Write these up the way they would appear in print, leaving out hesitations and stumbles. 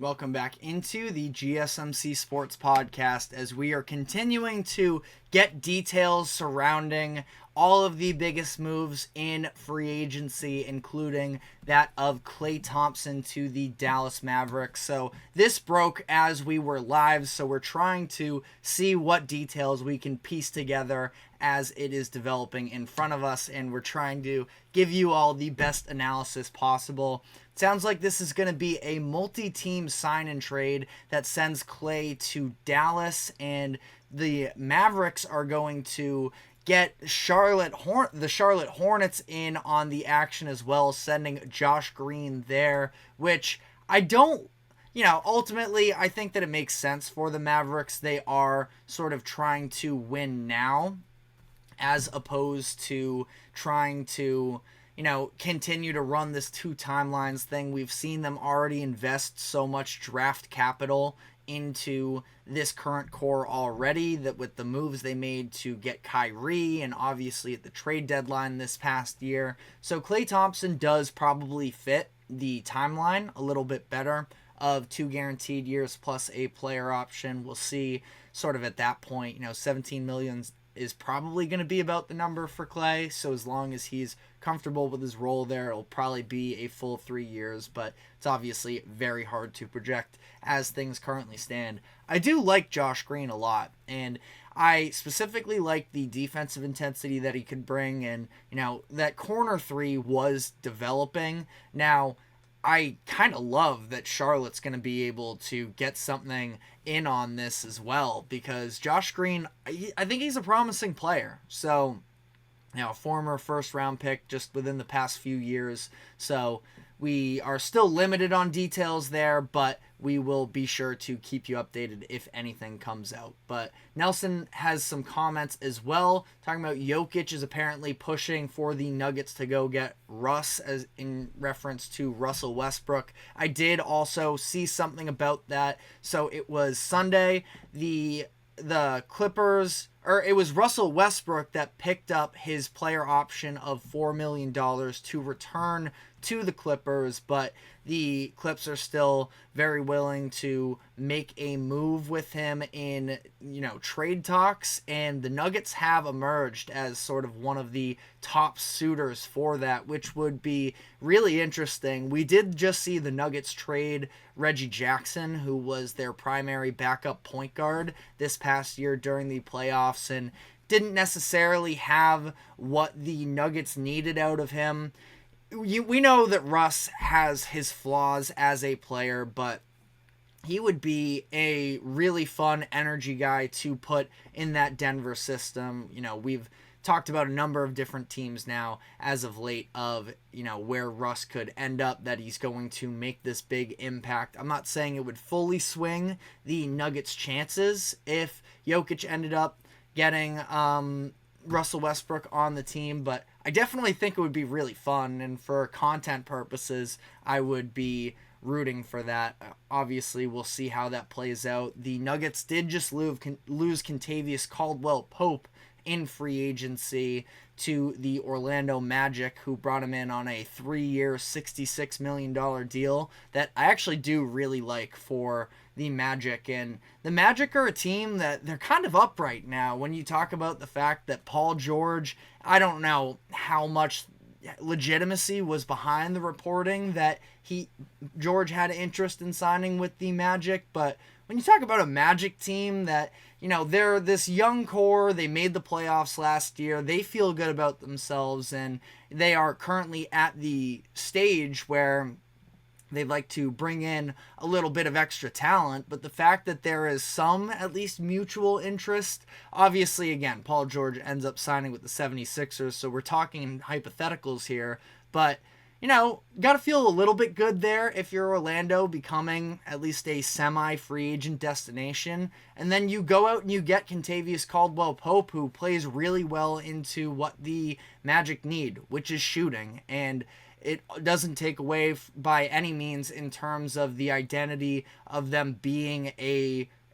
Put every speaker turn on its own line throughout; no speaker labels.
Welcome back into the GSMC Sports Podcast as we are continuing to get details surrounding all of the biggest moves in free agency, including that of Klay Thompson to the Dallas Mavericks. So this broke as we were live, so we're trying to see what details we can piece together as it is developing in front of us, and we're trying to give you all the best analysis possible. Sounds like this is going to be a multi-team sign and trade that sends Klay to Dallas, and the Mavericks are going to get the Charlotte Hornets in on the action as well, sending Josh Green there, which I don't, ultimately I think that it makes sense for the Mavericks. They are sort of trying to win now as opposed to trying to continue to run this two timelines thing. We've seen them already invest so much draft capital into this current core already, that with the moves they made to get Kyrie and obviously at the trade deadline this past year. So Klay Thompson does probably fit the timeline a little bit better of 2 guaranteed years plus a player option. We'll see sort of at that point, 17 million is probably going to be about the number for Klay. So as long as he's comfortable with his role there, it'll probably be a full 3 years, but it's obviously very hard to project as things currently stand. I do like Josh Green a lot, and I specifically like the defensive intensity that he could bring, and that corner three was developing. Now, I kind of love that Charlotte's going to be able to get something in on this as well, because Josh Green, I think he's a promising player. So, a former first-round pick just within the past few years. So we are still limited on details there, but we will be sure to keep you updated if anything comes out. But Nelson has some comments as well, talking about Jokic is apparently pushing for the Nuggets to go get Russ, as in reference to Russell Westbrook. I did also see something about that. So it was Sunday, the Clippers, or it was Russell Westbrook that picked up his player option of $4 million to return to the Clippers, but the Clips are still very willing to make a move with him in, trade talks, and the Nuggets have emerged as sort of one of the top suitors for that, which would be really interesting. We did just see the Nuggets trade Reggie Jackson, who was their primary backup point guard this past year during the playoffs, and didn't necessarily have what the Nuggets needed out of him. We know that Russ has his flaws as a player, but he would be a really fun energy guy to put in that Denver system. We've talked about a number of different teams now as of late of, where Russ could end up, that he's going to make this big impact. I'm not saying it would fully swing the Nuggets' chances if Jokic ended up getting Russell Westbrook on the team, but I definitely think it would be really fun, and for content purposes, I would be rooting for that. Obviously, we'll see how that plays out. The Nuggets did just lose Kentavious Caldwell-Pope in free agency to the Orlando Magic, who brought him in on a 3-year, $66 million deal that I actually do really like for the Magic. And the Magic are a team that they're kind of up right now when you talk about the fact that Paul George, I don't know how much legitimacy was behind the reporting that George had interest in signing with the Magic, but when you talk about a Magic team that, they're this young core, they made the playoffs last year, they feel good about themselves, and they are currently at the stage where they'd like to bring in a little bit of extra talent, but the fact that there is some, at least, mutual interest, obviously, again, Paul George ends up signing with the 76ers, so we're talking hypotheticals here, but got to feel a little bit good there if you're Orlando, becoming at least a semi-free agent destination. And then you go out and you get Kentavious Caldwell-Pope, who plays really well into what the Magic need, which is shooting. And it doesn't take away by any means in terms of the identity of them being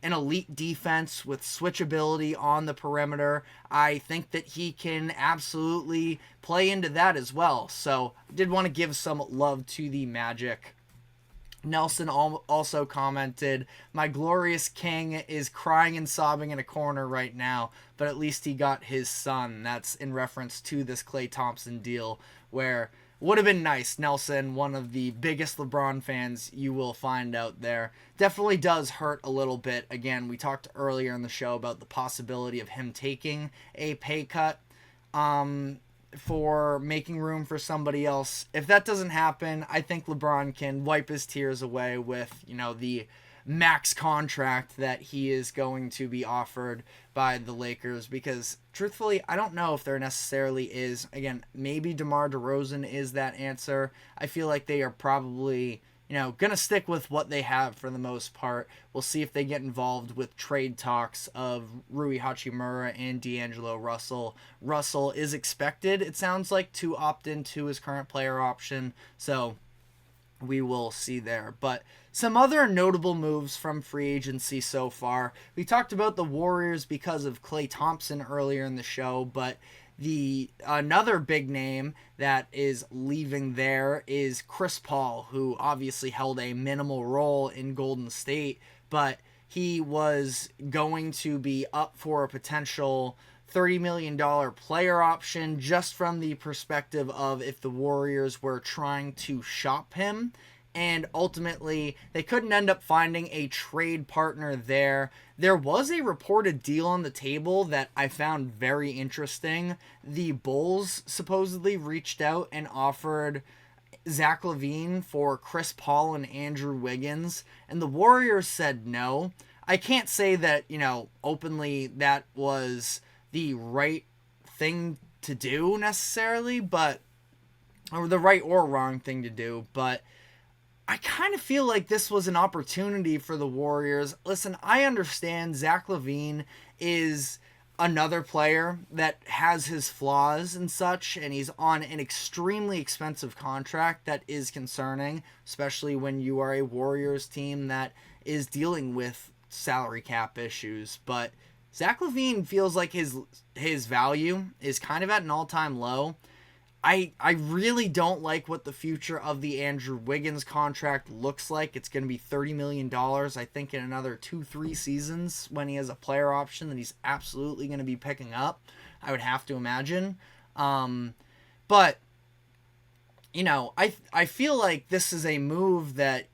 an elite defense with switchability on the perimeter. I think that he can absolutely play into that as well. So I did want to give some love to the Magic. Nelson also commented, "My glorious king is crying and sobbing in a corner right now, but at least he got his son." That's in reference to this Klay Thompson deal, where would have been nice. Nelson, one of the biggest LeBron fans you will find out there, definitely does hurt a little bit. Again, we talked earlier in the show about the possibility of him taking a pay cut. For making room for somebody else. If that doesn't happen, I think LeBron can wipe his tears away with, the max contract that he is going to be offered by the Lakers, because truthfully, I don't know if there necessarily is. Again, maybe DeMar DeRozan is that answer. I feel like they are probably going to stick with what they have for the most part. We'll see if they get involved with trade talks of Rui Hachimura and D'Angelo Russell. Russell is expected, it sounds like, to opt into his current player option, so we will see there. But some other notable moves from free agency so far. We talked about the Warriors because of Klay Thompson earlier in the show, but another big name that is leaving there is Chris Paul, who obviously held a minimal role in Golden State, but he was going to be up for a potential $30 million player option, just from the perspective of if the Warriors were trying to shop him. And ultimately, they couldn't end up finding a trade partner there. There was a reported deal on the table that I found very interesting. The Bulls supposedly reached out and offered Zach LaVine for Chris Paul and Andrew Wiggins, and the Warriors said no. I can't say that, openly that was the right thing to do necessarily, or the right or wrong thing to do, but I kind of feel like this was an opportunity for the Warriors. Listen, I understand Zach LaVine is another player that has his flaws and such, and he's on an extremely expensive contract that is concerning, especially when you are a Warriors team that is dealing with salary cap issues. But Zach LaVine feels like his value is kind of at an all-time low. I really don't like what the future of the Andrew Wiggins contract looks like. It's going to be $30 million, I think, in another 2-3 seasons when he has a player option that he's absolutely going to be picking up, I would have to imagine. But, I feel like this is a move that,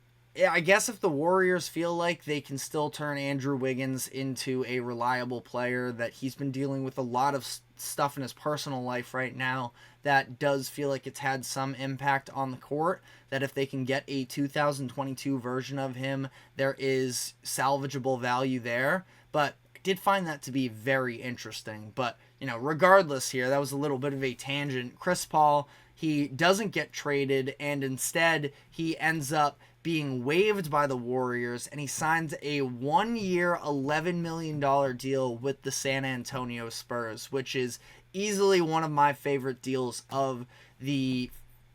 I guess if the Warriors feel like they can still turn Andrew Wiggins into a reliable player, that he's been dealing with a lot of stuff in his personal life right now that does feel like it's had some impact on the court, that if they can get a 2022 version of him, there is salvageable value there. But I did find that to be very interesting. But, regardless here, that was a little bit of a tangent. Chris Paul, he doesn't get traded, and instead he ends up being waived by the Warriors, and he signs a 1-year, $11 million deal with the San Antonio Spurs, which is easily one of my favorite deals of the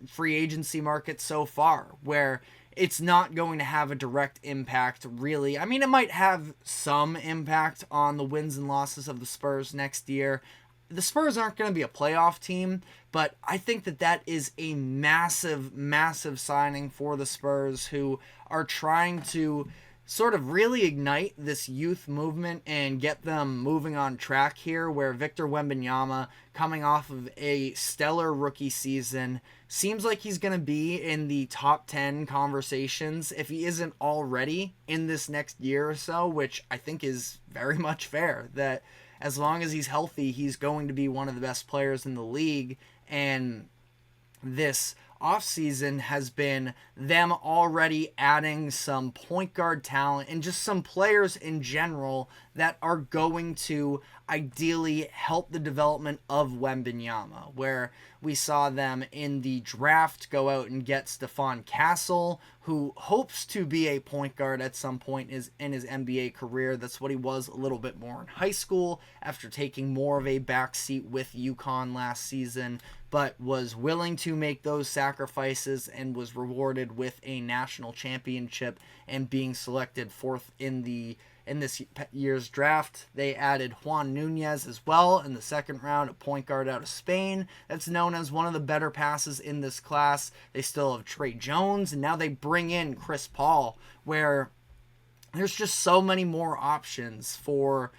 free agency market so far, where it's not going to have a direct impact, really. I mean, it might have some impact on the wins and losses of the Spurs next year. The Spurs aren't going to be a playoff team, but I think that is a massive, massive signing for the Spurs, who are trying to sort of really ignite this youth movement and get them moving on track here, where Victor Wembanyama, coming off of a stellar rookie season, seems like he's going to be in the top 10 conversations, if he isn't already, in this next year or so, which I think is very much fair, that as long as he's healthy, he's going to be one of the best players in the league. And this offseason has been them already adding some point guard talent and just some players in general that are going to ideally help the development of Wembanyama, where we saw them in the draft go out and get Stephon Castle, who hopes to be a point guard at some point in his NBA career. That's what he was a little bit more in high school after taking more of a backseat with UConn last season, but was willing to make those sacrifices and was rewarded with a national championship and being selected fourth in the in this year's draft. They added Juan Nunez as well in the second round, a point guard out of Spain that's known as one of the better passes in this class. They still have Trey Jones, and now they bring in Chris Paul, where there's just so many more options for,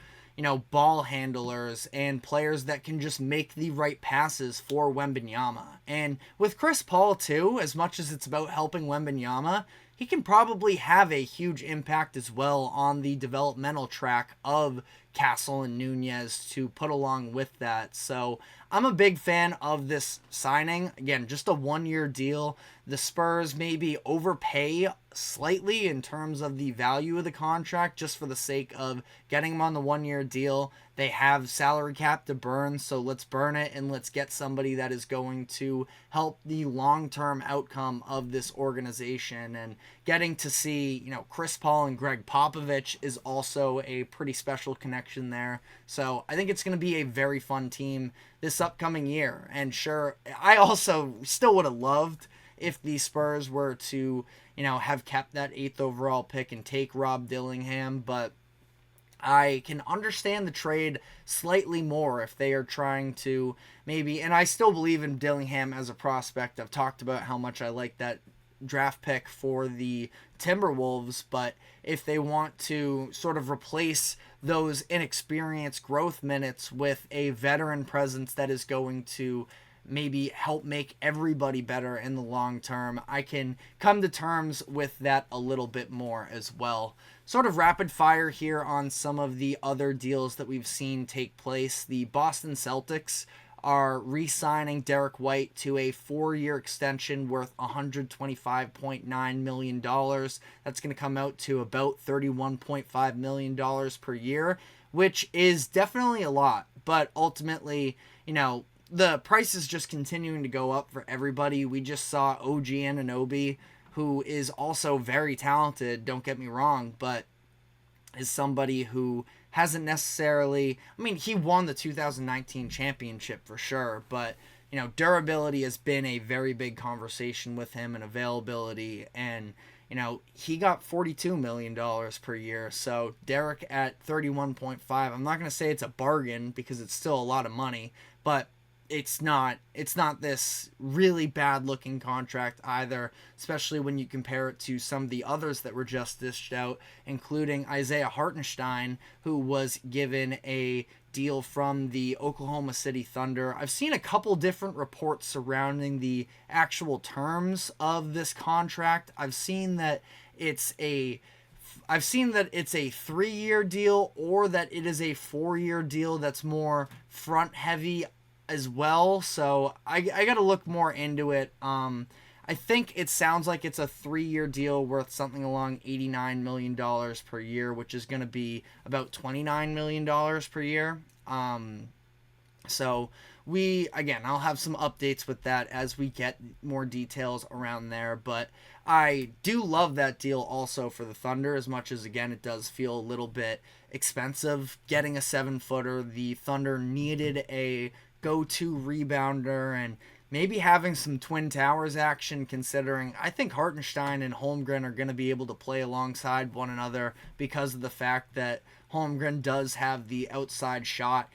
ball handlers and players that can just make the right passes for Wembanyama. And with Chris Paul too, as much as it's about helping Wembanyama, he can probably have a huge impact as well on the developmental track of Castle and Nunez to put along with that. So I'm a big fan of this signing. Again, just a 1-year deal. The Spurs maybe overpay slightly in terms of the value of the contract just for the sake of getting him on the 1-year deal. They have salary cap to burn, so let's burn it and let's get somebody that is going to help the long-term outcome of this organization. And getting to see, Chris Paul and Greg Popovich is also a pretty special connection there. So I think it's going to be a very fun team this upcoming year. And sure, I also still would have loved if the Spurs were to, have kept that 8th overall pick and take Rob Dillingham, but I can understand the trade slightly more if they are trying to maybe, and I still believe in Dillingham as a prospect. I've talked about how much I like that draft pick for the Timberwolves, but if they want to sort of replace those inexperienced growth minutes with a veteran presence that is going to maybe help make everybody better in the long term, I can come to terms with that a little bit more as well. Sort of rapid fire here on some of the other deals that we've seen take place. The Boston Celtics are re-signing Derek White to a 4-year extension worth $125.9 million. That's going to come out to about $31.5 million per year, which is definitely a lot. But ultimately, the price is just continuing to go up for everybody. We just saw OG Anunoby, who is also very talented, don't get me wrong, but is somebody who hasn't necessarily, he won the 2019 championship for sure, but, durability has been a very big conversation with him and availability, and, he got $42 million per year, so Derek at 31.5, I'm not going to say it's a bargain because it's still a lot of money, but it's not this really bad looking contract either, especially when you compare it to some of the others that were just dished out, including Isaiah Hartenstein, who was given a deal from the Oklahoma City Thunder. I've seen a couple different reports surrounding the actual terms of this contract. I've seen that it's a 3-year deal, or that it is a 4-year deal that's more front heavy as well, so I got to look more into it. I think it sounds like it's a 3-year deal worth something along $89 million per year, which is going to be about $29 million per year. So I'll have some updates with that as we get more details around there, but I do love that deal also for the Thunder, as much as, again, it does feel a little bit expensive getting a 7-footer. The Thunder needed a go-to rebounder and maybe having some Twin Towers action, considering I think Hartenstein and Holmgren are going to be able to play alongside one another because of the fact that Holmgren does have the outside shot.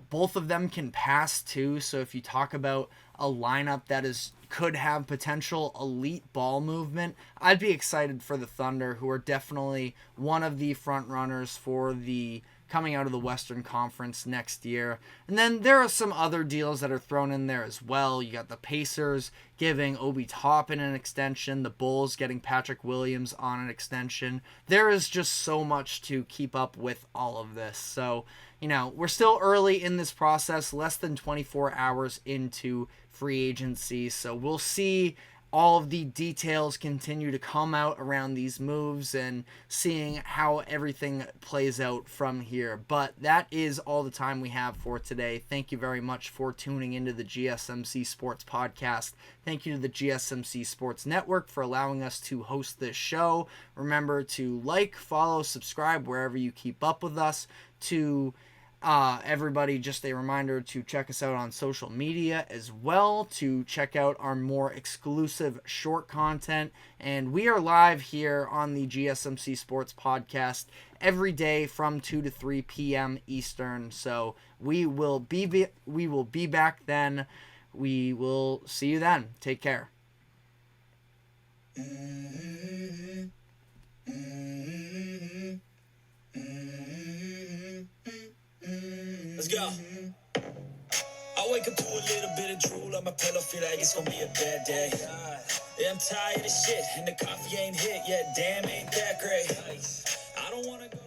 Both of them can pass too, so if you talk about a lineup that could have potential elite ball movement, I'd be excited for the Thunder, who are definitely one of the front runners for the coming out of the Western Conference next year. And then there are some other deals that are thrown in there as well. You got the Pacers giving Obi Toppin an extension, the Bulls getting Patrick Williams on an extension. There is just so much to keep up with all of this. So, we're still early in this process, less than 24 hours into free agency. So we'll see all of the details continue to come out around these moves and seeing how everything plays out from here. But that is all the time we have for today. Thank you very much for tuning into the GSMC Sports Podcast. Thank you to the GSMC Sports Network for allowing us to host this show. Remember to like, follow, subscribe wherever you keep up with us, to Everybody, just a reminder to check us out on social media as well, to check out our more exclusive short content. And we are live here on the GSMC Sports Podcast every day from 2 to 3 p.m. Eastern. So we will be back then. We will see you then. Take care.
Let's go. I wake up to a little bit of drool on my pillow, feel like it's gonna be a bad day. Yeah, I'm tired of shit, and the coffee ain't hit yet. Damn, ain't that great. I don't wanna go.